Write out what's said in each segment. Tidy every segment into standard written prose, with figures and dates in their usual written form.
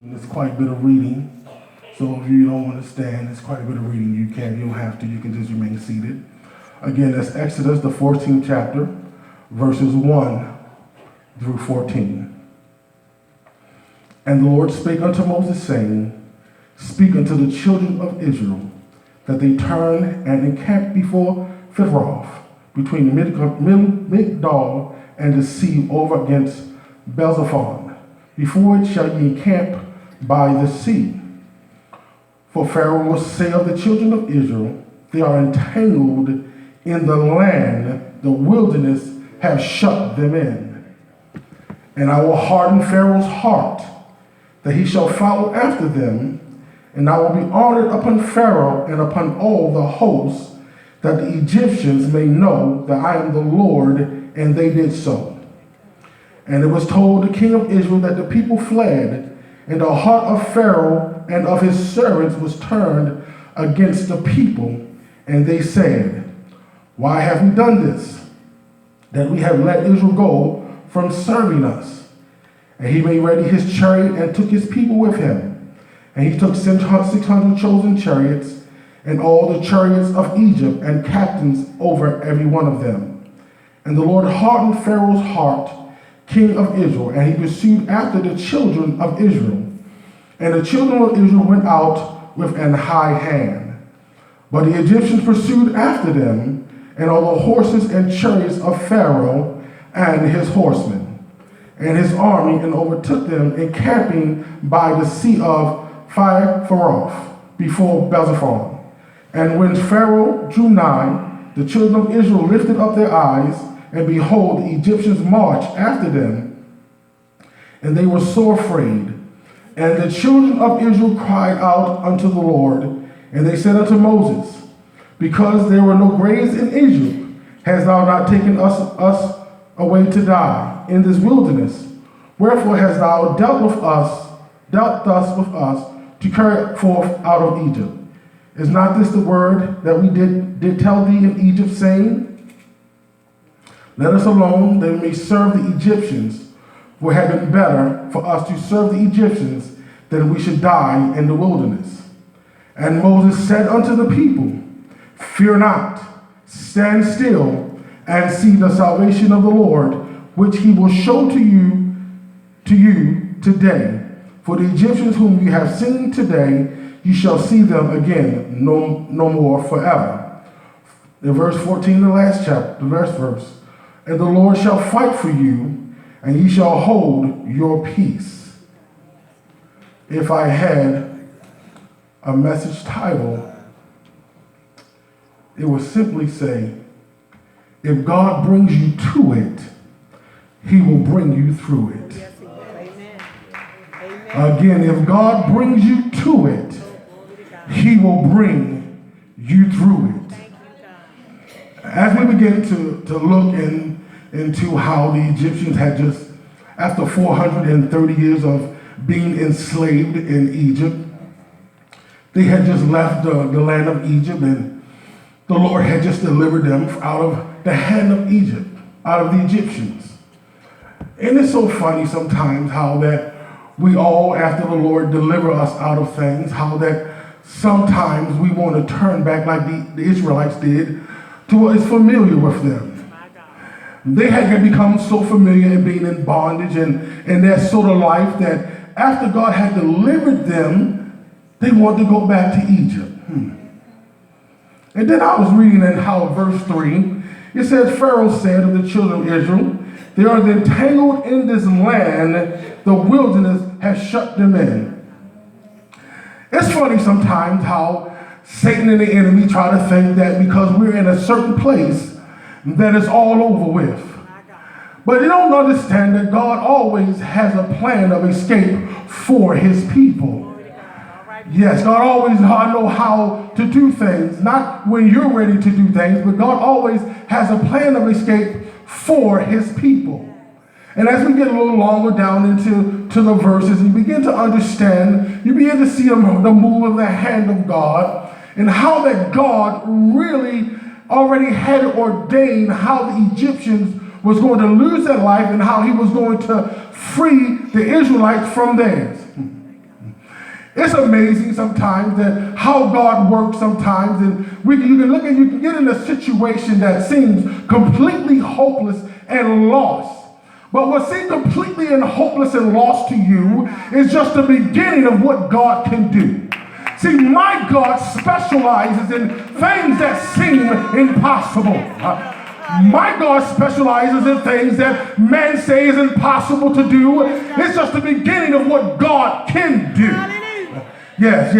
There's quite a bit of reading, so if you don't understand, there's quite a bit of reading. You don't have to, you can just remain seated. Again, that's Exodus, the 14th chapter, verses 1 through 14. And the Lord spake unto Moses, saying, Speak unto the children of Israel, that they turn and encamp before Pharaoh, between Migdol and the sea over against Belzephon. Before it shall ye encamp by the sea. For Pharaoh will say of the children of Israel, they are entangled in the land, the wilderness have shut them in. And I will harden Pharaoh's heart, that he shall follow after them, and I will be honored upon Pharaoh and upon all the hosts, that the Egyptians may know that I am the Lord, and they did so. And it was told the king of Israel that the people fled, and the heart of Pharaoh and of his servants was turned against the people. And they said, Why have we done this, that we have let Israel go from serving us? And he made ready his chariot and took his people with him. And he took 600 chosen chariots and all the chariots of Egypt and captains over every one of them. And the Lord hardened Pharaoh's heart, king of Israel, and he pursued after the children of Israel. And the children of Israel went out with an high hand. But the Egyptians pursued after them, and all the horses and chariots of Pharaoh and his horsemen, and his army, and overtook them, encamping by the sea of Pharaoh before Belzephon. And when Pharaoh drew nigh, the children of Israel lifted up their eyes, and behold, the Egyptians marched after them, and they were sore afraid. And the children of Israel cried out unto the Lord, and they said unto Moses, Because there were no graves in Egypt, hast thou not taken us away to die in this wilderness? Wherefore hast thou dealt thus with us to carry forth out of Egypt? Is not this the word that we did tell thee in Egypt, saying, Let us alone, that we may serve the Egyptians, for it had been better for us to serve the Egyptians than we should die in the wilderness. And Moses said unto the people, Fear not, stand still, and see the salvation of the Lord, which he will show to you today. For the Egyptians whom you have seen today, you shall see them again no more forever. In verse 14, the last verse. And the Lord shall fight for you, and ye shall hold your peace. If I had a message title, it would simply say, if God brings you to it, he will bring you through it. Yes, he will. Amen. Again, if God brings you to it, he will bring you through it. Thank you, God. As we begin to look into how the Egyptians had just, after 430 years of being enslaved in Egypt, they had just left the land of Egypt, and the Lord had just delivered them out of the hand of Egypt, out of the Egyptians. And it's so funny sometimes how that we all, after the Lord deliver us out of things, how that sometimes we want to turn back like the Israelites did to what is familiar with them. They had become so familiar in being in bondage and that sort of life that after God had delivered them, they wanted to go back to Egypt. And then I was reading in how verse 3, it says, Pharaoh said of the children of Israel, they are entangled in this land, the wilderness has shut them in. It's funny sometimes how Satan and the enemy try to think that because we're in a certain place, that it's all over with. But they don't understand that God always has a plan of escape for his people. Yes, God always knows how to do things, not when you're ready to do things, but God always has a plan of escape for his people. And as we get a little longer down into the verses, you begin to understand, you begin to see the move of the hand of God and how that God really already had ordained how the Egyptians was going to lose their life and how he was going to free the Israelites from theirs. It's amazing sometimes that how God works sometimes, and you can get in a situation that seems completely hopeless and lost. But what seems completely and hopeless and lost to you is just the beginning of what God can do. See, my God specializes in things that seem impossible. My God specializes in things that men say is impossible to do. It's just the beginning of what God can do. Yes.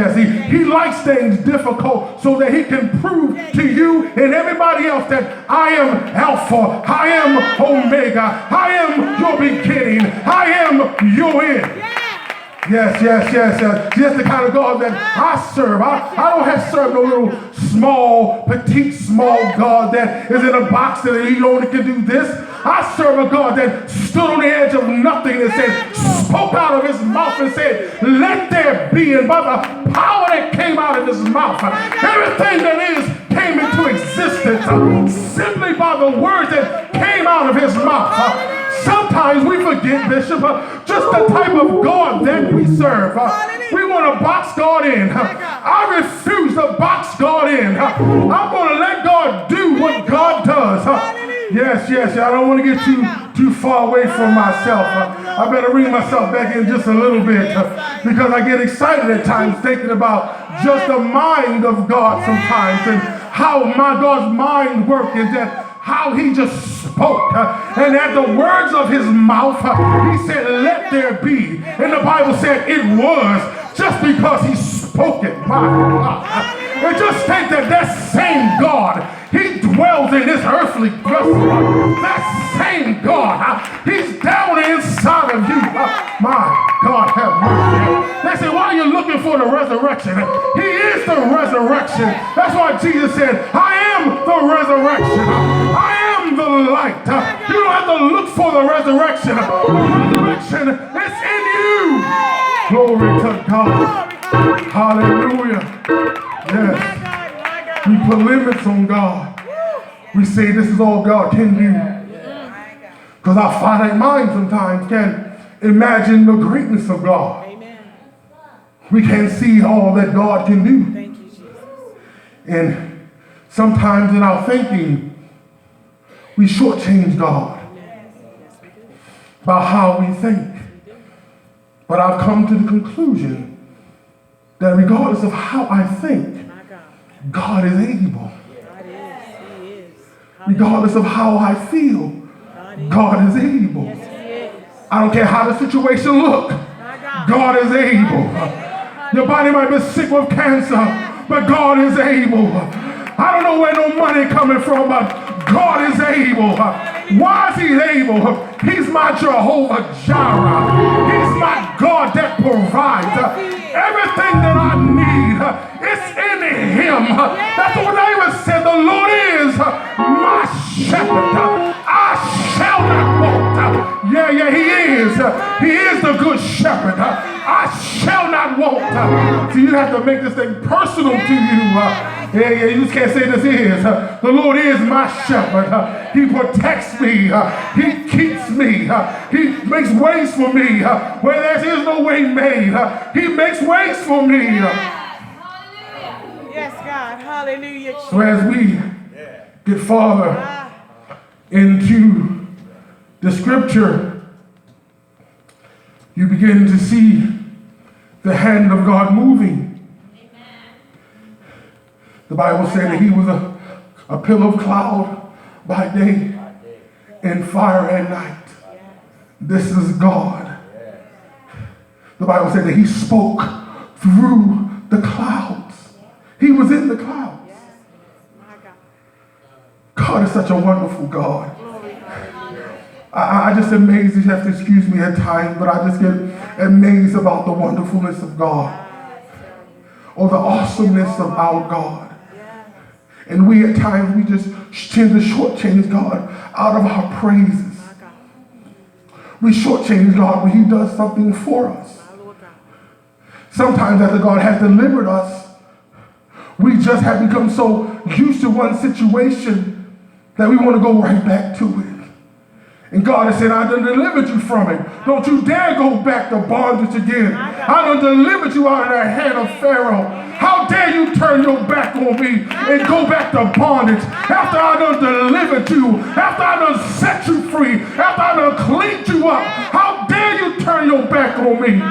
He likes things difficult so that he can prove to you and everybody else that I am Alpha, I am Omega, I am your beginning, I am your end. Yes. That's the kind of God that I serve. I don't have served no little small God that is in a box that you only can do this. I serve a God that stood on the edge of nothing and said, spoke out of his mouth and said, let there be. And by the power that came out of his mouth, everything that is came into existence simply by the words that came out of his mouth. Sometimes we forget, Bishop, just the type of God that we serve. We want to box God in. I refuse to box God in. I'm going to let God do what God does. Yes. I don't want to get too far away from myself. I better bring myself back in just a little bit because I get excited at times thinking about just the mind of God sometimes and how my God's mind works is that how he just spoke. And at the words of his mouth, he said, let there be. And the Bible said it was just because he spoke it. My God. And just think that same God, he dwells in this earthly vessel. That same God, he's down inside of you. My God, have mercy. They say, why are you looking for the resurrection? He is the resurrection. That's why Jesus said, I am the resurrection. I am the light. You don't have to look for the resurrection. The resurrection is in you. Glory to God. Hallelujah. Yes. We put limits on God. We say this is all God can do. Because our finite mind sometimes can't imagine the greatness of God. We can't see all that God can do. Thank you, Jesus. And sometimes in our thinking, we shortchange God by how we think. But I've come to the conclusion that regardless of how I think, God is able. He is. Regardless of how I feel, God is able. I don't care how the situation looks. God is able. Your body might be sick with cancer, but God is able. I don't know where no money coming from, but God is able. Why is he able? He's my Jehovah Jireh. He's my God that provides. Everything that I need, it's in him. That's what David said. The Lord is my shepherd. I shall not want. Yeah, he is. He is the good shepherd. I shall not want. So you have to make this thing personal to you. You just can't say this is. The Lord is my shepherd. He protects me. He keeps me. He makes ways for me where there is no way made. He makes ways for me. Yes, God. Hallelujah. So as we get farther into the scripture, you begin to see the hand of God moving. The Bible said that he was a pillar of cloud by day and fire at night. This is God. The Bible said that he spoke through the clouds. He was in the clouds. God is such a wonderful God. I just amazed, you have to excuse me at times, but I just get amazed about the wonderfulness of God or the awesomeness of our God. And we at times, we just tend to shortchange God out of our praises. We shortchange God when he does something for us. Sometimes after God has delivered us, we just have become so used to one situation that we want to go right back to it. And God has said, I done delivered you from it. Don't you dare go back to bondage again. I done delivered you out of the hand of Pharaoh. How dare you turn your back on me and go back to bondage after I done delivered you, after I done set you free, after I done cleaned you up. How dare you turn your back on me?